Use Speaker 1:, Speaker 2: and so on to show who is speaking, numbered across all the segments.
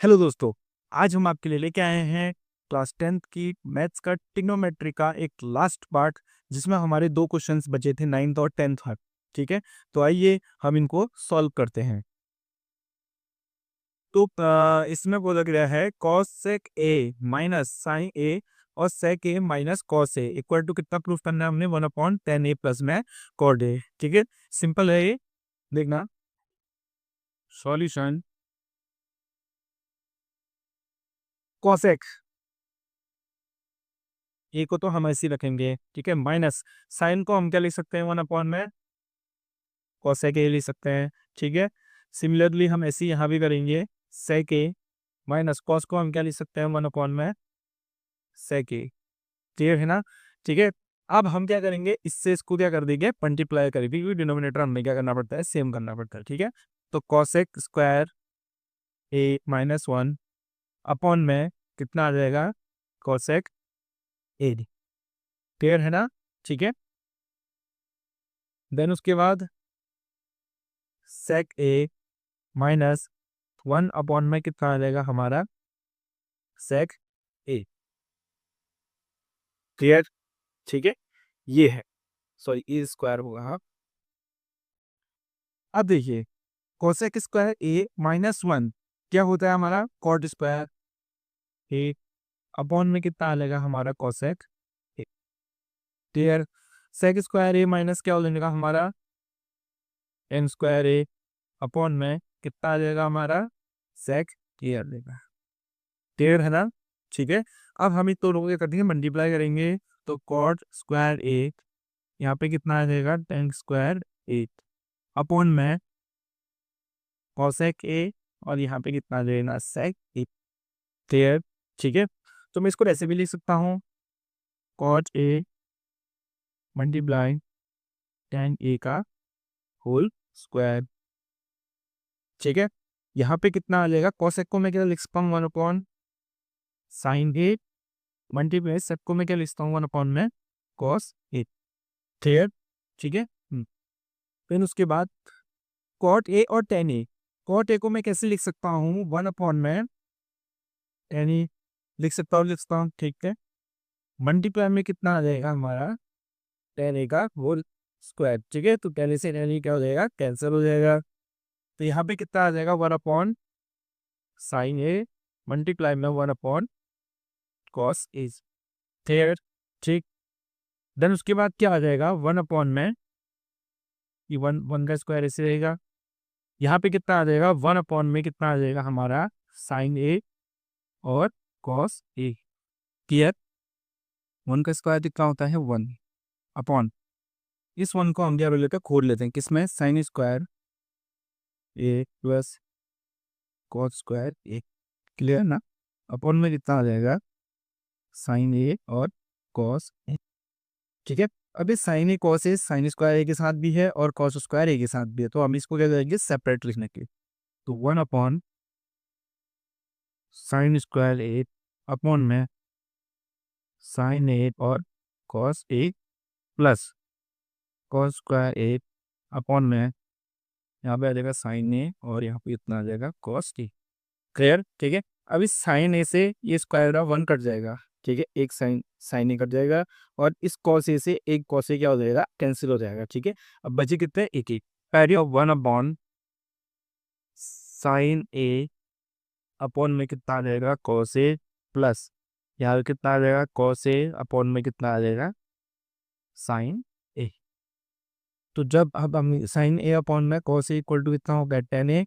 Speaker 1: Hello दोस्तों। आज हम आपके लिए लेके आए हैं क्लास 10th की मैथ्स का ट्रिग्नोमेट्री का एक लास्ट पार्ट, जिसमें हमारे दो क्वेश्चंस बचे थे 9th और 10th तक। ठीक है, तो आइए हम इनको सॉल्व करते हैं। तो इसमें बोला गया है cos sec a minus sine a और sec a minus cos a equal to कितना प्रूफ करना है हमने 1/10a प्लस में cot a। ठीक है, सिंपल है ये। देखना सॉल्यूशन cosec ए को तो हम ऐसे ही रखेंगे। ठीक है, माइनस साइन को हम क्या लिख सकते हैं 1 में cosec ए लिख सकते हैं। ठीक है, सिमिलरली हम ऐसे ही यहाँ भी करेंगे sec ए माइनस कॉस को हम क्या लिख सकते हैं 1 में sec ए। क्लियर है ना? ठीक है, अब हम क्या करेंगे, इससे इसको क्या कर देंगे, मल्टीप्लाई करेंगे क्योंकि डिनोमिनेटर हमें क्या करना पड़ता है, सेम करना पड़ता है। ठीक है, तो cosec square A minus 1 upon में कितना आ जाएगा cosec ए। क्लियर है ना? ठीक है, देन उसके बाद sec ए माइनस 1 में कितना आ जाएगा हमारा sec ए। क्लियर? ठीक है, ये है, सॉरी ए स्क्वायर होगा। हाँ, अब देखिए कोसेक स्क्वायर ए माइनस 1 क्या होता है हमारा कॉट स्क्वायर ए अपॉन में कितना आ जाएगा हमारा cosec A. Clear? Sec square A minus क्या हो जाएगा हमारा एन स्क्वायर ए अपॉन में कितना आ जाएगा हमारा सेक ए आ जाएगा। क्लियर है ना? ठीक है, अब हम इन दोनों को क्या कर देंगे, मल्टीप्लाई करेंगे। तो कॉट स्क्वायर ए यहाँ पे कितना आ जाएगा टेन स्क्वायर 8 अपॉन में कॉसेक ए और यहाँ पे कितना आ जाएगा सेक ए। क्लियर? ठीक है, तो मैं इसको ऐसे भी लिख सकता हूँ कॉट ए मल्टीप्लाई टेन ए का होल स्क्वायर। ठीक है, यहाँ पे कितना आ जाएगा कॉसेक को मैं क्या लिख सकता हूँ 1 साइन ए मल्टीप्लाई सेक को मैं क्या लिखता हूँ 1 में कॉस ए। क्लियर? ठीक है, फिर उसके बाद कॉट ए और टेन ए, कॉट ए को मैं कैसे लिख सकता हूँ 1 में टेन ए लिख सकता हूँ। ठीक है, मल्टीप्लाई में कितना आ जाएगा हमारा टेन ए का होल स्क्वायर। ठीक है, तो टेन ए से टेन ए क्या हो जाएगा, कैंसिल हो जाएगा। तो यहाँ पे कितना आ जाएगा 1 साइन ए मल्टीप्लाई में 1 कॉस ए। क्लियर? ठीक, देन उसके बाद क्या आ जाएगा 1 में ये वन वन का स्क्वायर ऐसे रहेगा। यहाँ पे कितना आ जाएगा 1 में कितना आ जाएगा हमारा साइन ए और कॉस ए। क्लियर? 1 का स्क्वायर कितना होता है 1 अपॉन, इस 1 को हम क्या लेकर खोल लेते हैं किसमें, साइन स्क्वायर ए प्लस कॉस स्क्वायर ए। क्लियर ना? अपॉन में कितना आ जाएगा साइन ए और कॉस ए। ठीक है, अब ये sign A cos A sine square ए के साथ भी है और कॉस स्क्वायर ए के साथ भी है, तो हम इसको क्या करेंगे सेपरेट लिखने के। तो 1 साइन स्क्वायर ए अपॉन में साइन ए और cos A plus cos square A upon में यहाँ पे आ जाएगा साइन ए और यहाँ पे इतना आ जाएगा कॉस टी। क्लियर? ठीक है, अब इस साइन ए से ये स्क्वायर ऑफ 1 कट जाएगा। ठीक है, एक साइन साइन ए कट जाएगा और इस कॉस ए से एक कॉस ए क्या हो जाएगा, कैंसिल हो जाएगा। ठीक है, अब बचे कितने, एक ही पैरी ऑफ 1 साइन ए अपॉन में कितना आ जाएगा कॉस ए प्लस यहाँ पे कितना आ जाएगा कॉस ए अपॉन में कितना आ जाएगा साइन ए। तो जब अब हम साइन ए अपॉन में कॉस ए इक्वल टू कितना होगा ten A,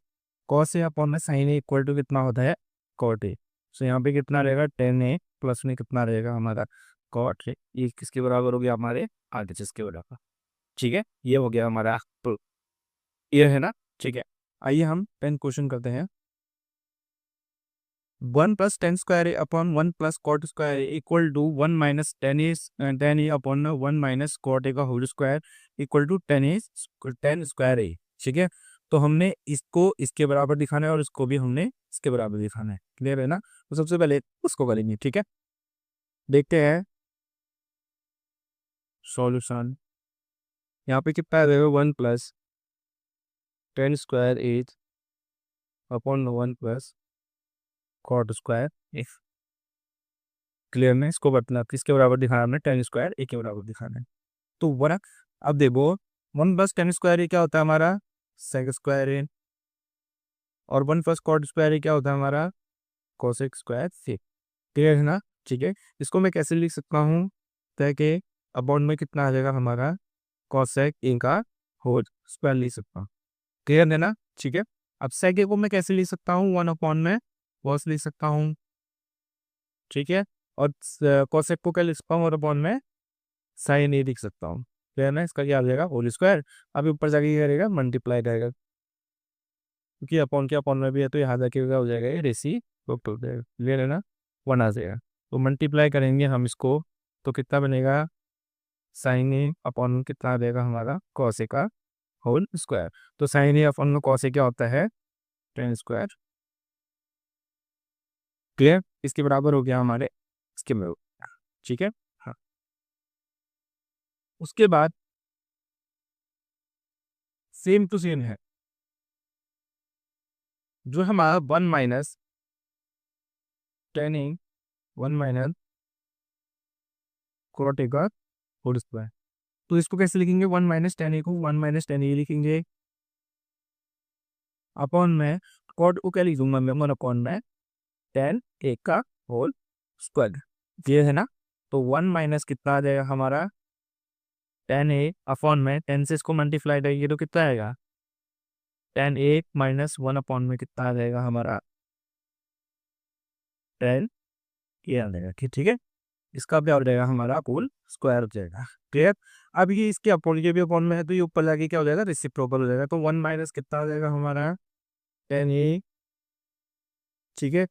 Speaker 1: cos A upon में साइन ए इक्वल टू कितना होता है कॉट ए। सो यहाँ पे कितना रहेगा टेन ए प्लस में कितना रहेगा हमारा कॉट ए, ये किसके बराबर हो गया हमारे आगे जिसके बराबर। ठीक है, ये हो गया हमारा ये है ना? ठीक है, आइए हम 10 क्वेश्चन करते हैं। 1 + 10² upon 1 + cot² equal to 1 - 10 upon 1 - cot का whole square equal to 10² A. ठीक है, तो हमने इसको इसके बराबर दिखाना है और इसको भी हमने इसके बराबर दिखाना है। क्लियर है ना? तो सबसे पहले उसको करेंगे। ठीक है, देखते हैं सॉल्यूशन। यहाँ पे कितना आ जाएगा 1 + 10² 8 अपॉन 1 + कॉट स्क्वायर ए। क्लियर है? इसको बतना किसके बराबर दिखाना है हमने, टेन स्क्वायर ए के बराबर दिखाना है। तो वर्क अब देखो, वन प्लस टेन स्क्वायर ए क्या होता है हमारा, सेक स्क्वायर ए, और वन प्लस कॉट स्क्वायर ए क्या होता है हमारा, कोसेक स्क्वायर से। क्लियर है ना? ठीक है, इसको मैं कैसे लिख सकता हूँ, ताकि अपॉन में कितना आ जाएगा हमारा, कोसेक ए का होल स्क्वायर लिख सकता हूँ। क्लियर है ना? ठीक है, अब सेक ए को मैं कैसे लिख सकता हूँ, वन अपॉन में कॉस लिख सकता हूँ। ठीक है, और कोसेक को क्या लिख सकता हूँ, और अपॉन में साइन ए लिख सकता हूँ। क्लियर ना? इसका क्या आ जाएगा, होल स्क्वायर। अभी ऊपर जाके क्या करेगा, मल्टीप्लाई करेगा, क्योंकि अपॉन के अपॉन में भी है, तो यहाँ जाके क्या हो जाएगा, ये रेसी हो जाएगा। क्लियर है ना? वन आ जाएगा। तो मल्टीप्लाई करेंगे हम इसको, तो कितना बनेगा, साइन ए अपॉन कितना आ जाएगा हमारा, कॉस ए का होल स्क्वायर। तो साइन ए अपॉन में कॉस ए क्या होता है, टेन स्क्वायर। क्लियर? इसके बराबर हो गया हमारे इसके में। ठीक है, हाँ। उसके बाद सेम टू सेम है, जो हमारा one minus tan A, one minus cot A का होल स्क्वायर। तो इसको कैसे लिखेंगे, वन माइनस टेन ए को वन माइनस टेन ए लिखेंगे, अपॉन में कॉट को क्या लिखूंगा मैं, वन अपॉन में टेन ए का होल स्क्वायर। ये है ना? तो वन माइनस कितना आ जाएगा हमारा, टेन ए अपॉन में टेन से इसको मल्टीप्लाई करेंगे तो कितना आएगा, टेन ए माइनस वन अपॉन में कितना आ जाएगा हमारा, टेन ये आ जाएगा। ठीक है, इसका क्या हो जाएगा हमारा, होल स्क्वायर हो जाएगा। क्लियर? अब ये इसके अपॉन, ये भी अपॉन में है, तो ये ऊपर जाके क्या हो जाएगा, रेसिप्रोकल हो जाएगा। तो वन माइनस कितना आ जाएगा हमारा, टेन ए। ठीक है,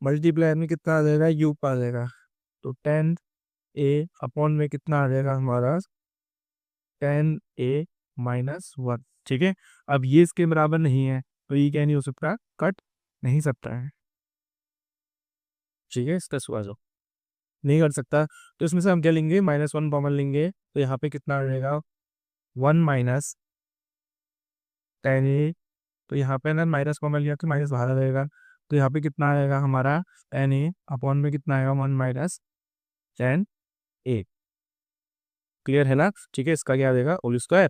Speaker 1: मल्टीप्लाई में कितना आ जाएगा, यू आ जाएगा। तो टेन ए अपॉन में कितना आ जाएगा हमारा, टेन ए माइनस वन। ठीक है, अब ये इसके बराबर नहीं है, तो ये क्या नहीं हो सकता, कट नहीं सकता है। ठीक है, इसका सवाल नहीं कर सकता, तो इसमें से हम क्या लेंगे, माइनस वन कॉमन लेंगे, तो यहाँ पे कितना आ जाएगा, वन माइनस टेन ए। तो यहाँ पे ना माइनस कॉमन लिया तो माइनस बाहर आ जाएगा, तो यहाँ पे कितना आएगा हमारा, टेन ए अपॉन में कितना आएगा, वन माइनस टेन ए। क्लियर है ना? ठीक है, इसका क्या आ जाएगा, होल स्क्वायर।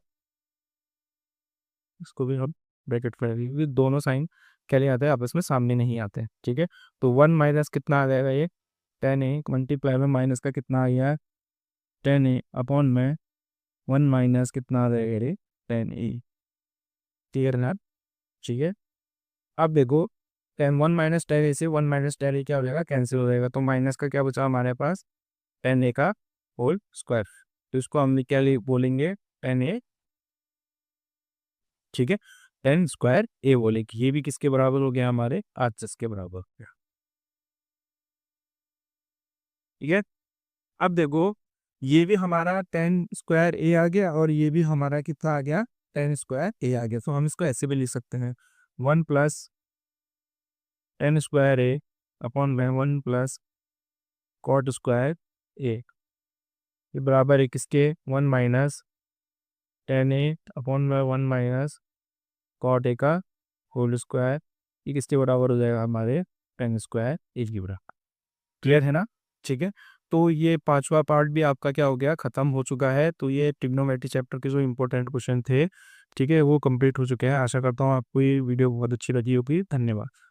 Speaker 1: इसको भी हम ब्रैकेट पर रखेंगे, क्योंकि दोनों साइन क्या ले आते हैं, आपस में सामने नहीं आते हैं। ठीक है, तो वन माइनस कितना आ जाएगा, ये टेन ए मल्टीप्लाई में माइनस का कितना आ गया, टेन ए अपॉन में वन माइनस कितना आ जाएगा, ये टेन ए। क्लियर ना? ठीक है, अब देखो, टेन वन माइनस टेन ए से वन माइनस टेन ए क्या हो जाएगा, कैंसिल हो जाएगा, तो माइनस का क्या बचा हमारे पास, टेन ए का होल स्क्वायर। तो इसको हम क्या बोलेंगे, टेन ए। ठीक है, टेन स्क्वायर ए बोलेंगे। ये भी किसके बराबर हो गया, हमारे आरएचएस के बराबर हो गया। ठीक है, अब देखो, ये भी हमारा टेन स्क्वायर ए आ गया, और ये भी हमारा कितना आ गया, टेन स्क्वायर ए आ गया। तो हम इसको ऐसे भी लिख सकते हैं, वन प्लस टेन स्क्वायर ए अपॉन में वन प्लस कॉट स्क्वायर ए, ये बराबर है किसके, वन माइनस टेन ए अपॉन में वन माइनस कॉट ए का होल स्क्वायर। ये किसके बराबर हो जाएगा, हमारे टेन स्क्वायर ए के बराबर। क्लियर है ना? ठीक है, तो ये पांचवा पार्ट भी आपका क्या हो गया, खत्म हो चुका है। तो ये ट्रिग्नोमेट्री चैप्टर के जो इंपॉर्टेंट क्वेश्चन थे, ठीक है, वो कंप्लीट हो चुके हैं। आशा करता हूँ आपको ये वीडियो बहुत अच्छी लगी होगी। धन्यवाद।